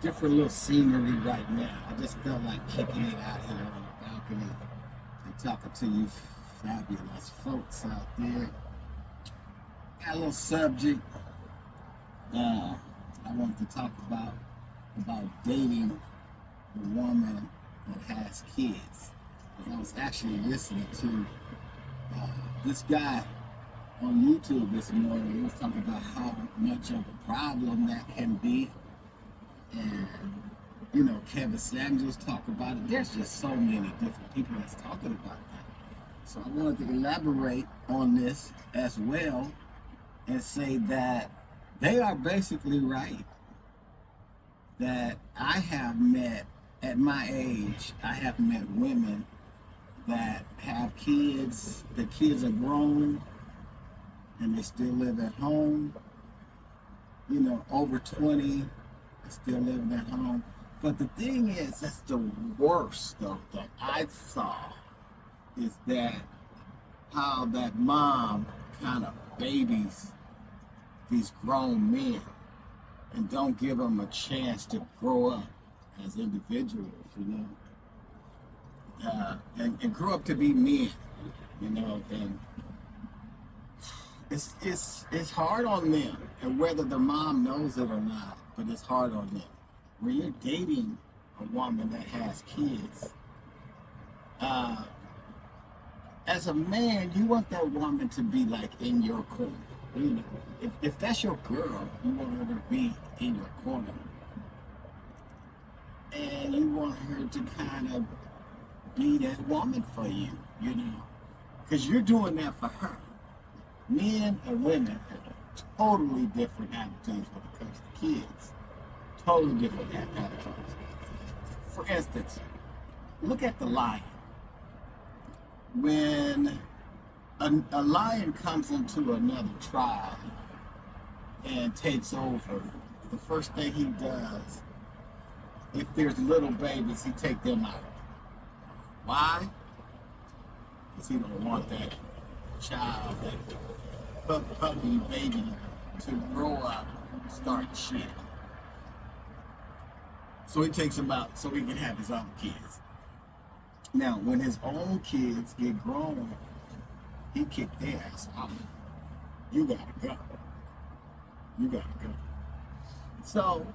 different little scenery right now. I just felt like kicking it out here on the balcony and talking to you fabulous folks out there. Got a little subject I wanted to talk about dating a woman that has kids. I was actually listening to this guy on YouTube this morning. He was talking about how much of a problem that can be. And, Kevin Samuels talked about it. There's just so many different people that's talking about that. So I wanted to elaborate on this as well and say that they are basically right. That I have met, at my age, I have met women that have kids, the kids are grown, and they still live at home, over 20, still living at home. But the thing is, that's the worst though that I saw is that how that mom kind of babies these grown men and don't give them a chance to grow up as individuals, and grow up to be men, and it's hard on them, and whether the mom knows it or not, but it's hard on them. When you're dating a woman that has kids, as a man, you want that woman to be like in your corner. If that's your girl, you want her to be in your corner, and you want her to kind of be that woman for you, because you're doing that for her. Men and women have totally different attitudes when it comes to kids. Totally different attitudes. For instance, look at the lion. When a lion comes into another tribe and takes over, the first thing he does, if there's little babies, he takes them out. Why? Because he don't want that child, that puppy baby, to grow up and start shit. So he takes them out so he can have his own kids. Now, when his own kids get grown, he kicked their ass out. You gotta go. You gotta go. So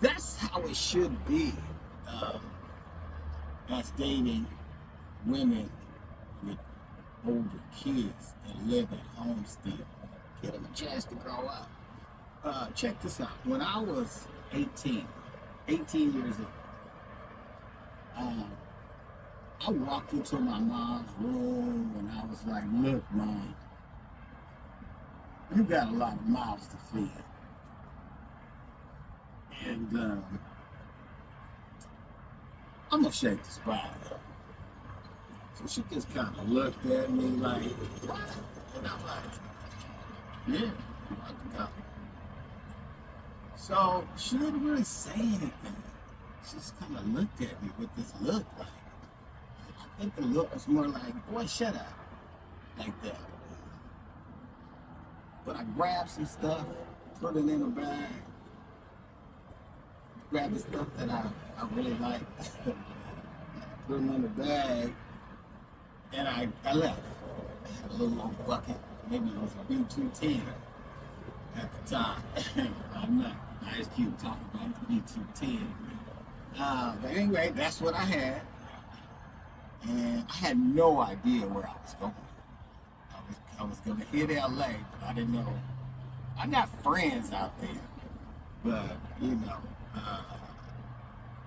that's how it should be. Us dating women with older kids that live at home still. Give them a chance to grow up. Check this out. When I was 18 years old, I walked into my mom's room and I was like, look, Mom, you got a lot of mouths to feed. And I'm gonna shake the spot. So she just kind of looked at me like, what? And I'm like, yeah, I'm about to go. So she didn't really say anything. She just kind of looked at me with this look like, I think the look was more like, boy, shut up, like that. But I grabbed some stuff, put it in a bag, grabbed the stuff that I really liked, put them in the bag, and I left. I had a little old bucket, maybe it was a B210 at the time. I'm not Ice Cube talking about the B210. But anyway, that's what I had. And I had no idea where I was going. I was going to hit LA, but I didn't know. I got friends out there, but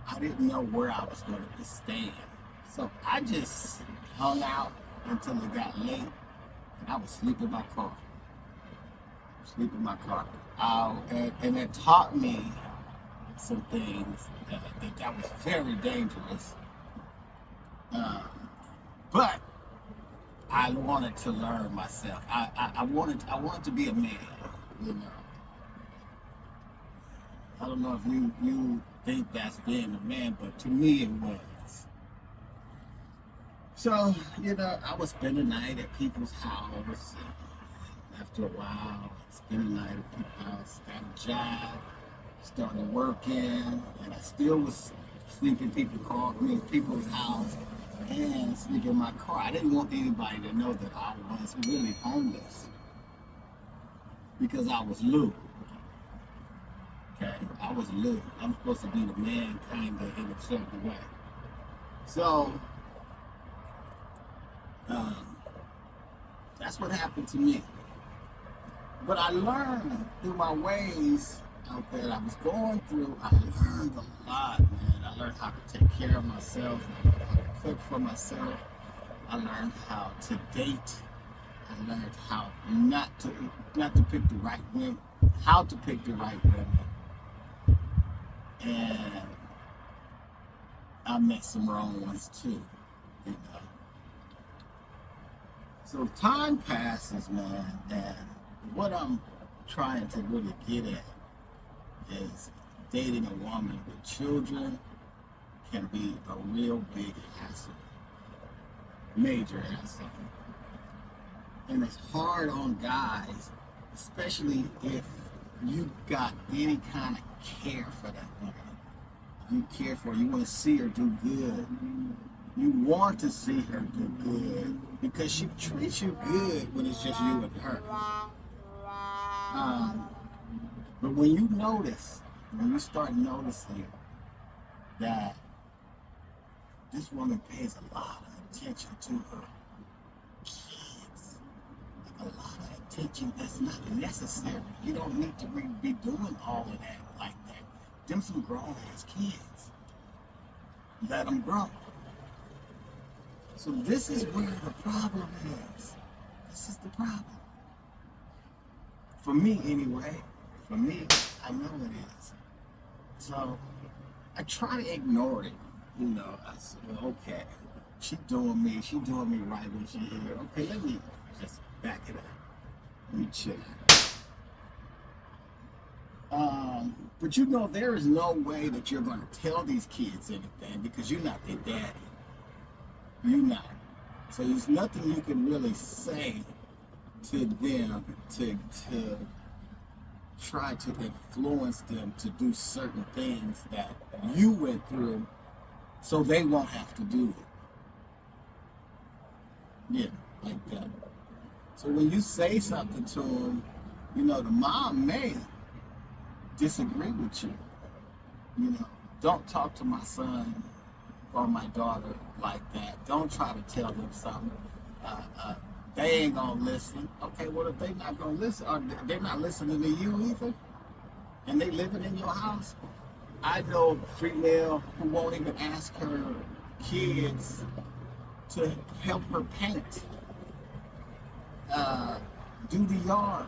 I didn't know where I was going to be staying. So I just hung out until it got late, and I would sleep in my car. And it taught me some things that was very dangerous. But I wanted to learn myself. I wanted to be a man, I don't know if you think that's being a man, but to me it was. So, I would spend the night at people's house. After a while, spend the night at people's house, got a job, started working, and I still was sleeping people's house, and sleeping in my car. I didn't want anybody to know that I was really homeless because I was Lou. Okay, I was Lou. I'm supposed to be the man, kind of, in a certain way. So that's what happened to me. But I learned through my ways out there that I was going through. I learned a lot, man. I learned how to take care of myself. I learned how to cook for myself. I learned how to date. I learned how not to pick the right women, how to pick the right women. And I met some wrong ones too, you know. So time passes, man, and what I'm trying to really get at is dating a woman with children can be a real big hassle, major hassle. And it's hard on guys, especially if you got any kind of care for that woman. You care for her, you want to see her do good. You want to see her do good because she treats you good when it's just you and her. But when you start noticing that this woman pays a lot of attention to her kids, like a lot of attention that's not necessary. You don't need to be doing all of that like that. Them some grown ass kids. Let them grow. So this is where the problem is. This is the problem. For me, anyway. For me, I know it is. So I try to ignore it. You know, I said, well, okay, she doing me right when she here. Okay, let me just back it up. Let me chill. But you know, there is no way that you're going to tell these kids anything because you're not their daddy. You're not. So there's nothing you can really say to them to try to influence them to do certain things that you went through so they won't have to do it. Yeah, like that. So when you say something to them, you know, the mom may disagree with you. You know, don't talk to my son or my daughter like that. Don't try to tell them something. They ain't gonna listen. Okay, well, if they not gonna listen, or they're not listening to you either, and they living in your house. I know a female who won't even ask her kids to help her paint, do the yard,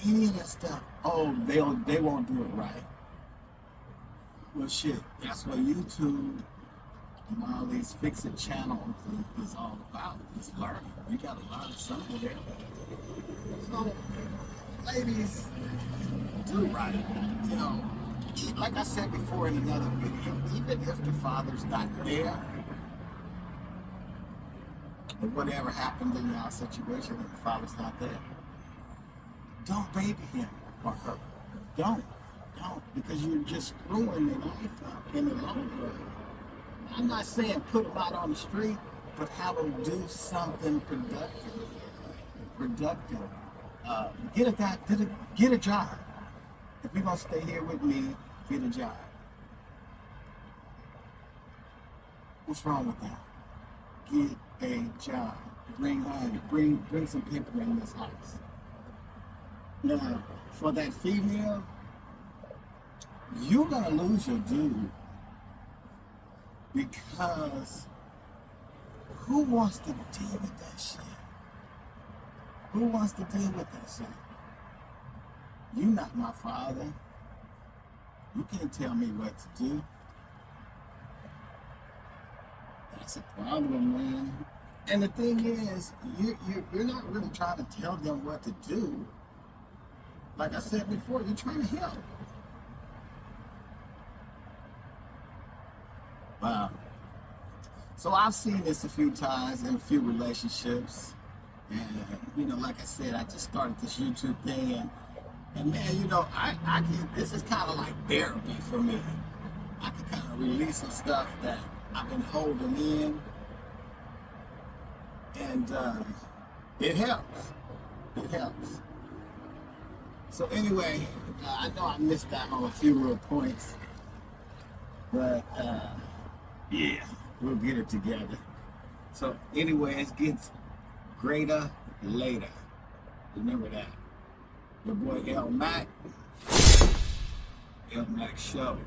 any of that stuff. Oh, they won't do it right. Well, shit, that's what YouTube and all these fix-it channels is all about. It's learning. You got to learn something there. So, ladies, do right. You know, like I said before in another video, even if the father's not there, or whatever happened in your situation and the father's not there, don't baby him or her. Don't, because you're just screwing their life up in the long run. I'm not saying put them out on the street, but have them do something productive. Get a job. If you're gonna stay here with me, get a job. What's wrong with that? Get a job. Bring some paper in this house. Now, for that female, you're gonna lose your dude because who wants to deal with that shit? Who wants to deal with that shit? You're not my father. You can't tell me what to do. That's a problem, man. And the thing is, you're not really trying to tell them what to do. Like I said before, you're trying to help. Wow. So I've seen this a few times in a few relationships. And, you know, like I said, I just started this YouTube thing. And And man, you know, I can, this is kind of like therapy for me. I can kind of release some stuff that I've been holding in, and it helps. It helps. So anyway, I know I missed out on a few real points, but yeah, we'll get it together. So anyway, it gets greater later. Remember that. Your boy L Mac Show.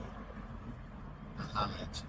I'll holler at you.